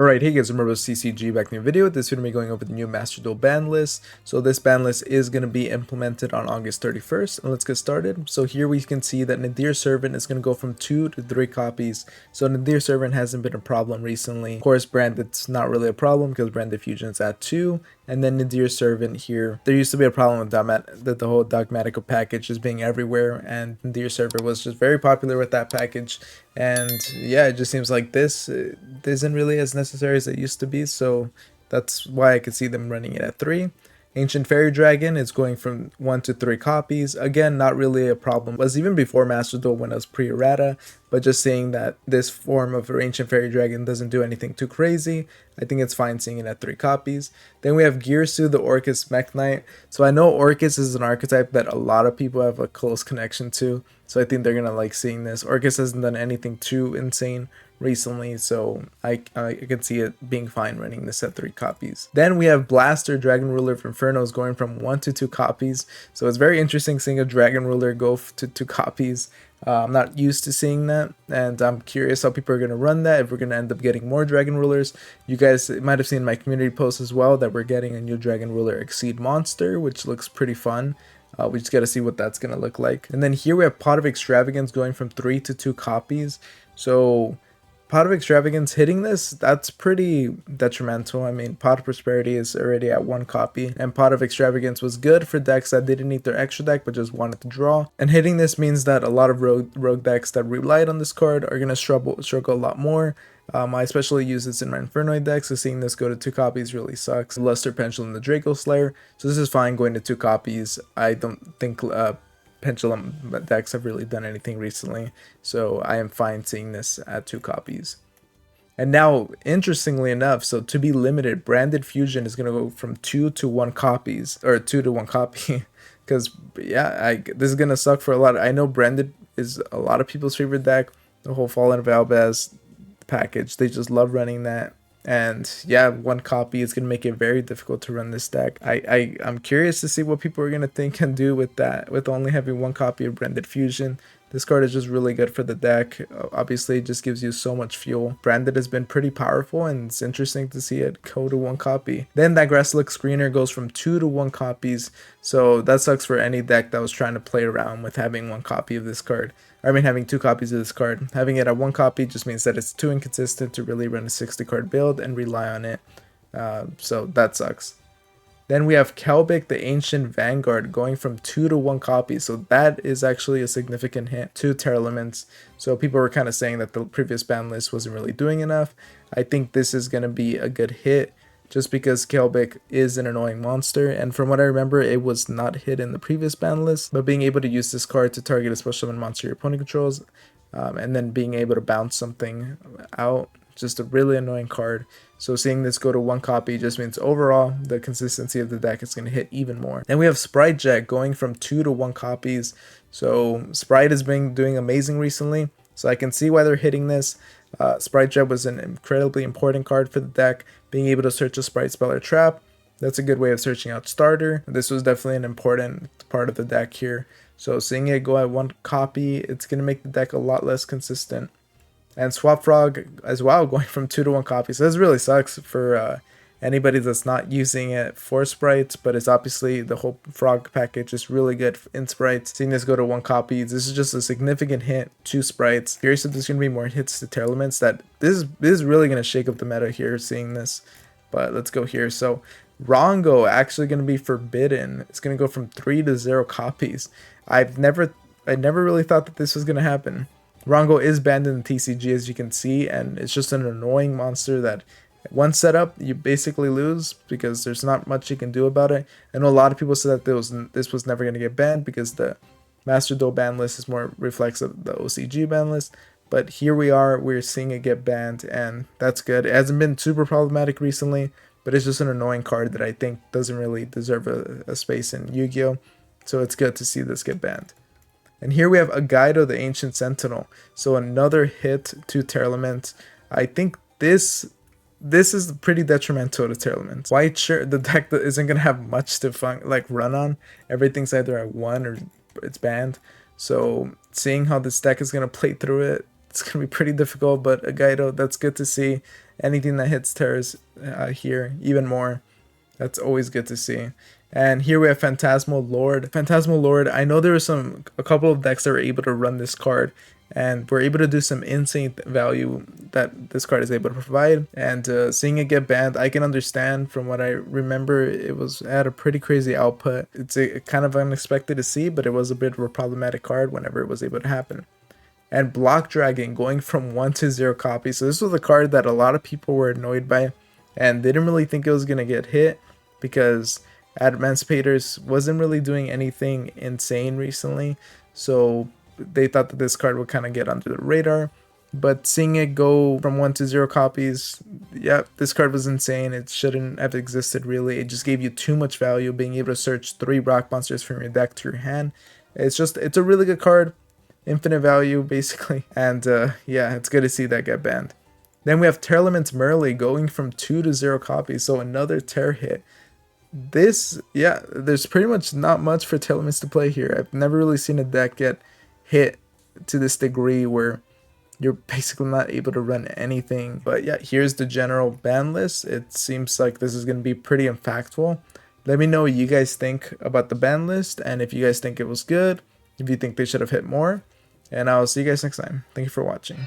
Alright, hey guys, remember CCG back in the video. This video, I'm going over the new Master Duel ban list. So this ban list is going to be implemented on August 31st. And let's get started. So here we can see that Nadir Servant is going to go from 2 to 3 copies. So Nadir Servant hasn't been a problem recently. Of course, Branded's not really a problem because Branded Fusion is at 2. And then Nadir Servant here, there used to be a problem with the whole Dogmatical package just being everywhere, and Nadir Servant was just very popular with that package. And yeah, it just seems like this isn't really as necessary as it used to be, so that's why I could see them running it at 3. Ancient Fairy Dragon is going from 1 to 3 copies. Again, not really a problem. It was even before Master Duel when it was pre-errata, but just seeing that this form of Ancient Fairy Dragon doesn't do anything too crazy, I think it's fine seeing it at 3 copies. Then we have Girsu, the Orcus Mech Knight. So I know Orcus is an archetype that a lot of people have a close connection to, so I think they're gonna like seeing this. Orcus hasn't done anything too insane recently, so I can see it being fine running this at 3 copies. Then we have Blaster, Dragon Ruler of Inferno, going from 1 to 2 copies, so it's very interesting seeing a Dragon Ruler go to 2 copies. I'm not used to seeing that, and I'm curious how people are going to run that, if we're going to end up getting more Dragon Rulers. You guys might have seen my community post as well that we're getting a new Dragon Ruler Exceed monster, which looks pretty fun. We just got to see what that's going to look like. And then here we have Pot of Extravagance going from 3 to 2 copies. So Pot of Extravagance hitting this, that's pretty detrimental. I mean, Pot of Prosperity is already at 1 copy, and Pot of Extravagance was good for decks that didn't need their extra deck but just wanted to draw. And hitting this means that a lot of rogue decks that relied on this card are going to struggle a lot more. I especially use this in my Infernoid deck, so seeing this go to 2 copies really sucks. Luster Pendulum and the Draco Slayer, so this is fine going to 2 copies. I don't think Pendulum decks have really done anything recently, so I am fine seeing this at 2 copies. And now, interestingly enough, so to be limited, Branded Fusion is going to go from 2 to 1 copies, or 2 to 1 copy, because yeah, this is going to suck for a lot. I know Branded is a lot of people's favorite deck, the whole Fallen Valbaz package, they just love running that. And yeah, 1 copy is going to make it very difficult to run this deck. I'm curious to see what people are going to think and do with that, with only having 1 copy of Branded Fusion. This card is just really good for the deck. Obviously, it just gives you so much fuel. Branded has been pretty powerful, and it's interesting to see it go to 1 copy. Then that Grasslick Screener goes from 2 to 1 copies, so that sucks for any deck that was trying to play around with having 1 copy of this card. I mean, having 2 copies of this card. Having it at 1 copy just means that it's too inconsistent to really run a 60 card build and rely on it. So that sucks. Then we have Kelbic, the Ancient Vanguard, going from 2 to 1 copy. So that is actually a significant hit to Terralements. So people were kind of saying that the previous ban list wasn't really doing enough. I think this is going to be a good hit, just because Kelbic is an annoying monster, and from what I remember, it was not hit in the previous ban list, but being able to use this card to target a special summon monster your opponent controls, and then being able to bounce something out, just a really annoying card. So seeing this go to 1 copy just means overall the consistency of the deck is going to hit even more. Then we have Sprite Jab going from 2 to 1 copies. So Sprite has been doing amazing recently, so I can see why they're hitting this. Sprite Jab was an incredibly important card for the deck. Being able to search a Sprite Spell or Trap, that's a good way of searching out Starter. This was definitely an important part of the deck here. So seeing it go at 1 copy, it's going to make the deck a lot less consistent. And Swap Frog as well, going from 2 to 1 copies. So this really sucks for anybody that's not using it for sprites, but it's obviously the whole frog package is really good in sprites. Seeing this go to 1 copy, this is just a significant hit to sprites. Curious if there's going to be more hits to Terralements. That this is really going to shake up the meta here, seeing this. But let's go here. So Rongo actually going to be forbidden. It's going to go from 3 to 0 copies. I never really thought that this was going to happen. Rongo is banned in the TCG, as you can see, and it's just an annoying monster that one setup you basically lose because there's not much you can do about it. I know a lot of people said that this was never going to get banned because the Master Duel ban list is more reflects of the OCG ban list, but here we're seeing it get banned, and that's good. It hasn't been super problematic recently, but it's just an annoying card that I think doesn't really deserve a space in Yu-Gi-Oh, so it's good to see this get banned. And here we have Yugioh, the Ancient Sentinel. So another hit to Terralements. I think this is pretty detrimental to Terralements. White Shirt, the deck that isn't going to have much to run on. Everything's either at 1 or it's banned. So seeing how this deck is going to play through it, it's going to be pretty difficult, but Yugioh, that's good to see. anything that hits terrors here even more. That's always good to see. And here we have Fantasma Lord. Fantasma Lord, I know there were a couple of decks that were able to run this card, and we're able to do some insane value that this card is able to provide. And seeing it get banned, I can understand. From what I remember, it was at a pretty crazy output. It's kind of unexpected to see, but it was a bit of a problematic card whenever it was able to happen. And Block Dragon going from 1 to 0 copies. So this was a card that a lot of people were annoyed by, and they didn't really think it was going to get hit because Emancipators wasn't really doing anything insane recently. So they thought that this card would kind of get under the radar. But seeing it go from 1 to 0 copies, yeah, this card was insane. It shouldn't have existed really. It just gave you too much value, being able to search 3 rock monsters from your deck to your hand. It's a really good card. Infinite value basically. And yeah, it's good to see that get banned. Then we have Tearlaments Merle going from 2 to 0 copies, so another tear hit. This, yeah, there's pretty much not much for Tearlaments to play here. I've never really seen a deck get hit to this degree where you're basically not able to run anything. But yeah, here's the general ban list. It seems like this is going to be pretty impactful. Let me know what you guys think about the ban list, and if you guys think it was good, if you think they should have hit more. And I'll see you guys next time. Thank you for watching.